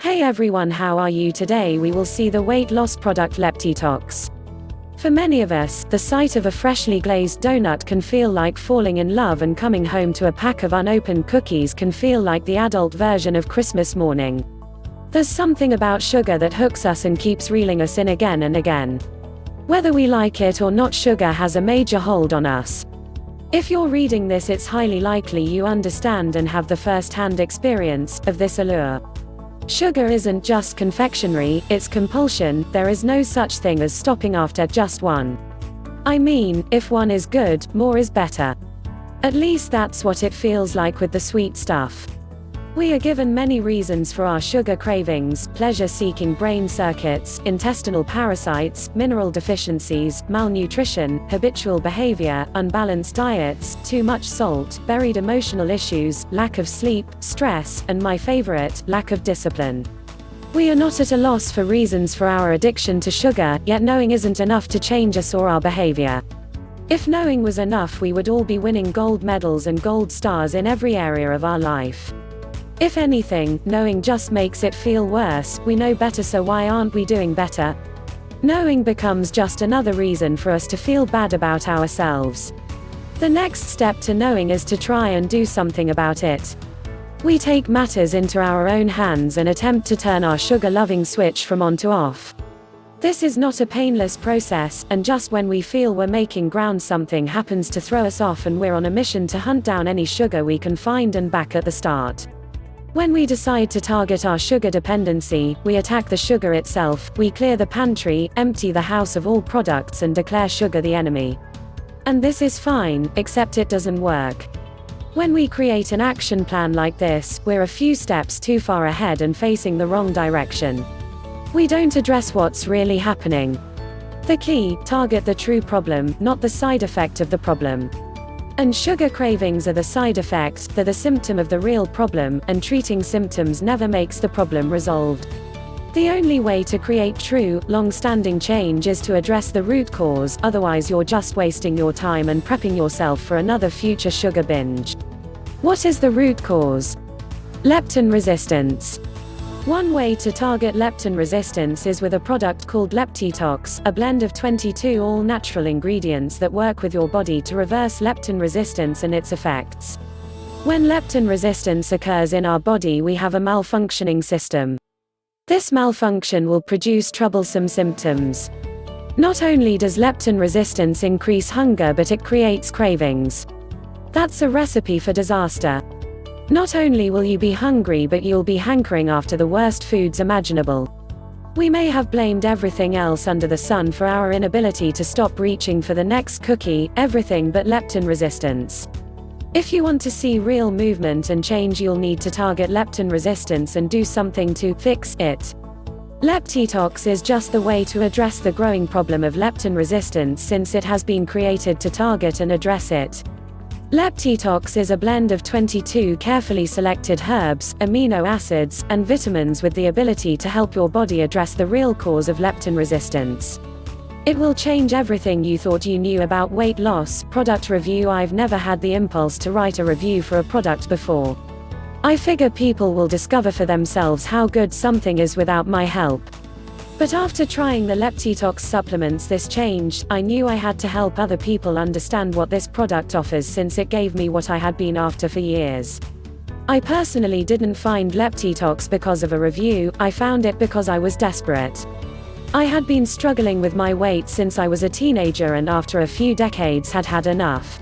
Hey everyone, how are you today? We will see the weight loss product leptitox. For many of us, the sight of a freshly glazed donut can feel like falling in love, and coming home to a pack of unopened cookies can feel like the adult version of Christmas morning. There's something about sugar that hooks us and keeps reeling us in again and again. Whether we like it or not, sugar has a major hold on us. If you're reading this, it's highly likely you understand and have the first-hand experience of this allure. Sugar isn't just confectionery, it's compulsion. There is no such thing as stopping after just one. I mean, if one is good, more is better. At least that's what it feels like with the sweet stuff. We are given many reasons for our sugar cravings: pleasure-seeking brain circuits, intestinal parasites, mineral deficiencies, malnutrition, habitual behavior, unbalanced diets, too much salt, buried emotional issues, lack of sleep, stress, and my favorite, lack of discipline. We are not at a loss for reasons for our addiction to sugar, yet knowing isn't enough to change us or our behavior. If knowing was enough, we would all be winning gold medals and gold stars in every area of our life. If anything, knowing just makes it feel worse. We know better, so why aren't we doing better? Knowing becomes just another reason for us to feel bad about ourselves. The next step to knowing is to try and do something about it. We take matters into our own hands and attempt to turn our sugar-loving switch from on to off. This is not a painless process, and just when we feel we're making ground, something happens to throw us off, and we're on a mission to hunt down any sugar we can find and back at the start. When we decide to target our sugar dependency, we attack the sugar itself. We clear the pantry, empty the house of all products, and declare sugar the enemy. And this is fine, except it doesn't work. When we create an action plan like this, we're a few steps too far ahead and facing the wrong direction. We don't address what's really happening. The key: target the true problem, not the side effect of the problem. And sugar cravings are the side effect, they're the symptom of the real problem, and treating symptoms never makes the problem resolved. The only way to create true, long-standing change is to address the root cause, otherwise you're just wasting your time and prepping yourself for another future sugar binge. What is the root cause? Leptin resistance. One way to target leptin resistance is with a product called leptitox, a blend of 22 all-natural ingredients that work with your body to reverse leptin resistance and its effects. When leptin resistance occurs in our body, we have a malfunctioning system. This malfunction will produce troublesome symptoms. Not only does leptin resistance increase hunger, but it creates cravings. That's a recipe for disaster. Not only will you be hungry, but you'll be hankering after the worst foods imaginable. We may have blamed everything else under the sun for our inability to stop reaching for the next cookie, everything but leptin resistance. If you want to see real movement and change, you'll need to target leptin resistance and do something to fix it. Leptitox is just the way to address the growing problem of leptin resistance, since it has been created to target and address it. Leptitox is a blend of 22 carefully selected herbs, amino acids, and vitamins with the ability to help your body address the real cause of leptin resistance. It will change everything you thought you knew about weight loss. Product review. I've never had the impulse to write a review for a product before. I figure people will discover for themselves how good something is without my help. But after trying the leptitox supplements, this changed. I knew I had to help other people understand what this product offers, since it gave me what I had been after for years. I personally didn't find leptitox because of a review, I found it because I was desperate. I had been struggling with my weight since I was a teenager, and after a few decades had had enough.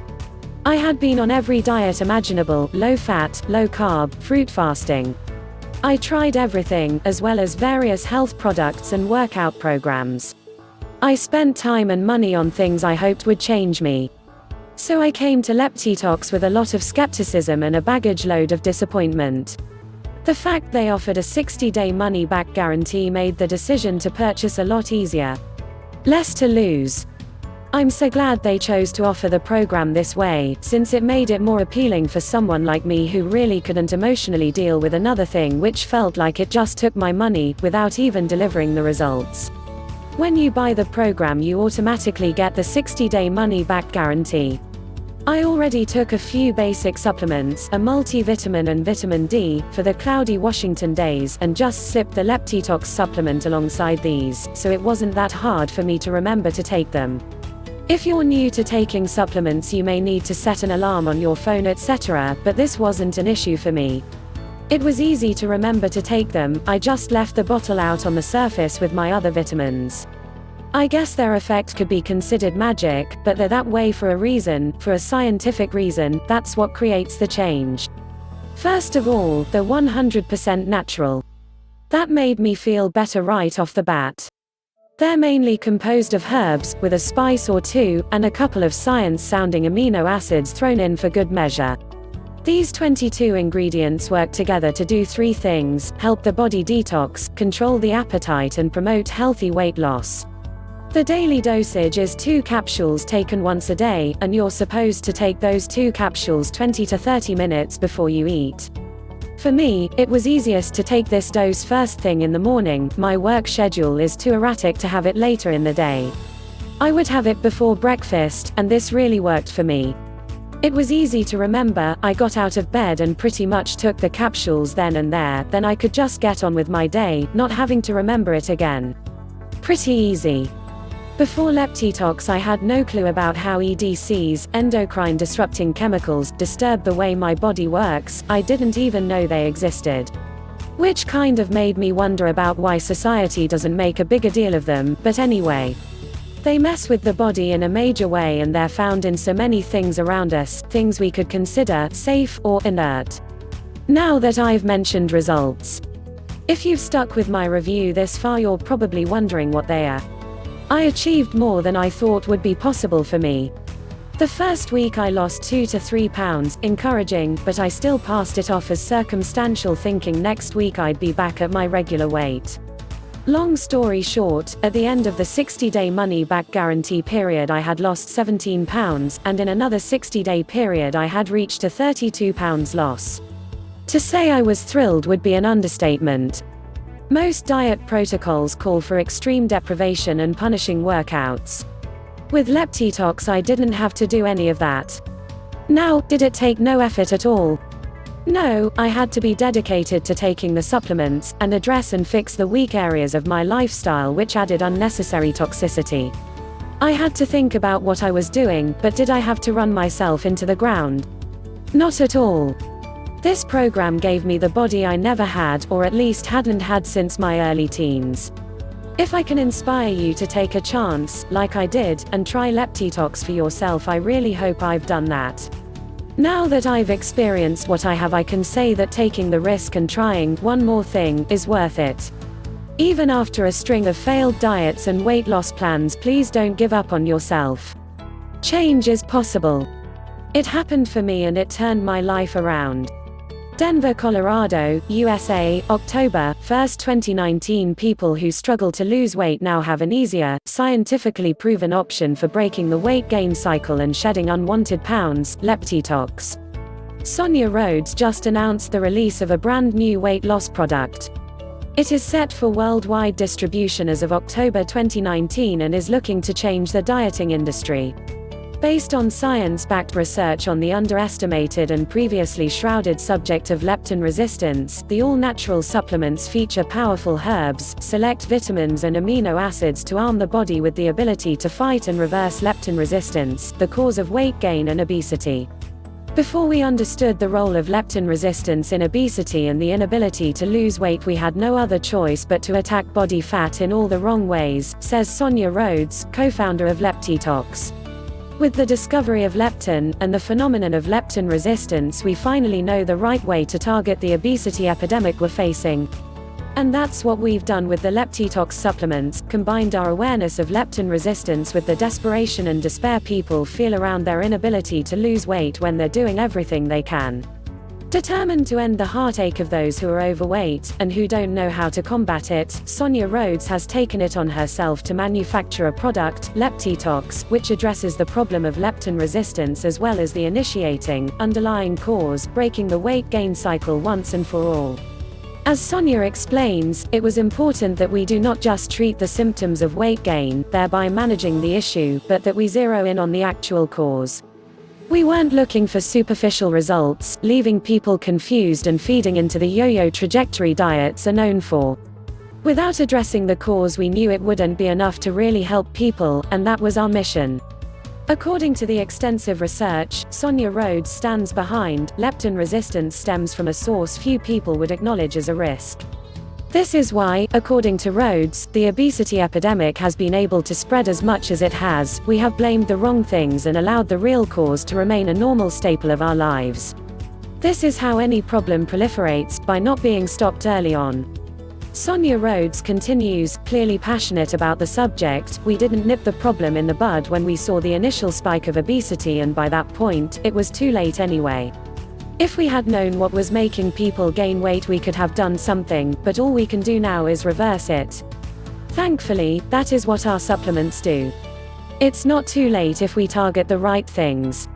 I had been on every diet imaginable: low fat, low carb, fruit fasting. I tried everything, as well as various health products and workout programs. I spent time and money on things I hoped would change me. So I came to leptitox with a lot of skepticism and a baggage load of disappointment. The fact they offered a 60-day money-back guarantee made the decision to purchase a lot easier. Less to lose. I'm so glad they chose to offer the program this way, since it made it more appealing for someone like me who really couldn't emotionally deal with another thing which felt like it just took my money, without even delivering the results. When you buy the program, you automatically get the 60-day money-back guarantee. I already took a few basic supplements, a multivitamin and vitamin D, for the cloudy Washington days, and just sipped the leptitox supplement alongside these, so it wasn't that hard for me to remember to take them. If you're new to taking supplements, you may need to set an alarm on your phone, etc., but this wasn't an issue for me. It was easy to remember to take them. I just left the bottle out on the surface with my other vitamins. I guess their effect could be considered magic, but they're that way for a reason, for a scientific reason. That's what creates the change. First of all, they're 100% natural. That made me feel better right off the bat. They're mainly composed of herbs, with a spice or two, and a couple of science-sounding amino acids thrown in for good measure. These 22 ingredients work together to do three things: help the body detox, control the appetite, and promote healthy weight loss. The daily dosage is 2 capsules taken once a day, and you're supposed to take those 2 capsules 20 to 30 minutes before you eat. For me, it was easiest to take this dose first thing in the morning. My work schedule is too erratic to have it later in the day. I would have it before breakfast, and this really worked for me. It was easy to remember. I got out of bed and pretty much took the capsules then and there, then I could just get on with my day, not having to remember it again. Pretty easy. Before leptitox, I had no clue about how EDCs, endocrine disrupting chemicals, disturb the way my body works. I didn't even know they existed. Which kind of made me wonder about why society doesn't make a bigger deal of them, but anyway. They mess with the body in a major way, and they're found in so many things around us, things we could consider safe or inert. Now that I've mentioned results, if you've stuck with my review this far, you're probably wondering what they are. I achieved more than I thought would be possible for me. The first week I lost 2 to 3 pounds, encouraging, but I still passed it off as circumstantial, thinking next week I'd be back at my regular weight. Long story short, at the end of the 60-day money-back guarantee period I had lost 17 pounds, and in another 60-day period I had reached a 32 pounds loss. To say I was thrilled would be an understatement. Most diet protocols call for extreme deprivation and punishing workouts. With leptitox I didn't have to do any of that. Now, did it take no effort at all? No, I had to be dedicated to taking the supplements, and address and fix the weak areas of my lifestyle which added unnecessary toxicity. I had to think about what I was doing, but did I have to run myself into the ground? Not at all. This program gave me the body I never had, or at least hadn't had since my early teens. If I can inspire you to take a chance, like I did, and try leptitox for yourself, I really hope I've done that. Now that I've experienced what I have, I can say that taking the risk and trying one more thing is worth it. Even after a string of failed diets and weight loss plans, please don't give up on yourself. Change is possible. It happened for me, and it turned my life around. Denver, Colorado, USA, October 1, 2019. People who struggle to lose weight now have an easier, scientifically proven option for breaking the weight gain cycle and shedding unwanted pounds: leptitox. Sonia Rhodes just announced the release of a brand new weight loss product. It is set for worldwide distribution as of October 2019 and is looking to change the dieting industry. Based on science-backed research on the underestimated and previously shrouded subject of leptin resistance, the all-natural supplements feature powerful herbs, select vitamins and amino acids to arm the body with the ability to fight and reverse leptin resistance, the cause of weight gain and obesity. Before we understood the role of leptin resistance in obesity and the inability to lose weight, we had no other choice but to attack body fat in all the wrong ways, says Sonia Rhodes, co-founder of Leptitox. With the discovery of leptin, and the phenomenon of leptin resistance, we finally know the right way to target the obesity epidemic we're facing. And that's what we've done with the Leptitox supplements, combined our awareness of leptin resistance with the desperation and despair people feel around their inability to lose weight when they're doing everything they can. Determined to end the heartache of those who are overweight, and who don't know how to combat it, Sonia Rhodes has taken it on herself to manufacture a product, Leptitox, which addresses the problem of leptin resistance as well as the initiating, underlying cause, breaking the weight gain cycle once and for all. As Sonia explains, it was important that we do not just treat the symptoms of weight gain, thereby managing the issue, but that we zero in on the actual cause. We weren't looking for superficial results, leaving people confused and feeding into the yo-yo trajectory diets are known for. Without addressing the cause, we knew it wouldn't be enough to really help people, and that was our mission. According to the extensive research Sonia Rhodes stands behind, leptin resistance stems from a source few people would acknowledge as a risk. This is why, according to Rhodes, the obesity epidemic has been able to spread as much as it has. We have blamed the wrong things and allowed the real cause to remain a normal staple of our lives. This is how any problem proliferates, by not being stopped early on. Sonia Rhodes continues, clearly passionate about the subject. We didn't nip the problem in the bud when we saw the initial spike of obesity, and by that point, it was too late anyway. If we had known what was making people gain weight, we could have done something, but all we can do now is reverse it. Thankfully, that is what our supplements do. It's not too late if we target the right things.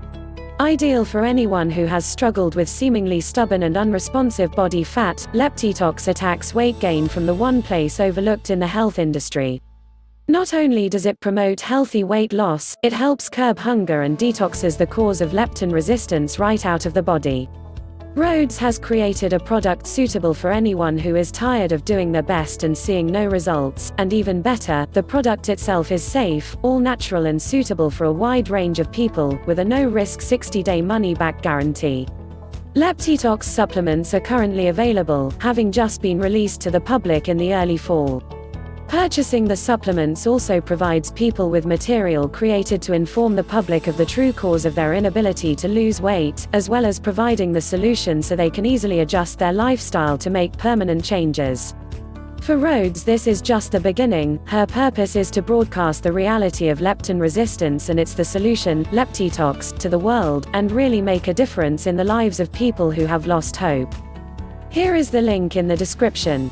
Ideal for anyone who has struggled with seemingly stubborn and unresponsive body fat, leptitox attacks weight gain from the one place overlooked in the health industry. Not only does it promote healthy weight loss, it helps curb hunger and detoxes the cause of leptin resistance right out of the body. Rhodes has created a product suitable for anyone who is tired of doing their best and seeing no results, and even better, the product itself is safe, all natural and suitable for a wide range of people, with a no-risk 60-day money-back guarantee. Leptitox supplements are currently available, having just been released to the public in the early fall. Purchasing the supplements also provides people with material created to inform the public of the true cause of their inability to lose weight, as well as providing the solution so they can easily adjust their lifestyle to make permanent changes. For Rhodes, this is just the beginning. Her purpose is to broadcast the reality of leptin resistance and it's the solution, leptitox, to the world, and really make a difference in the lives of people who have lost hope. Here is the link in the description.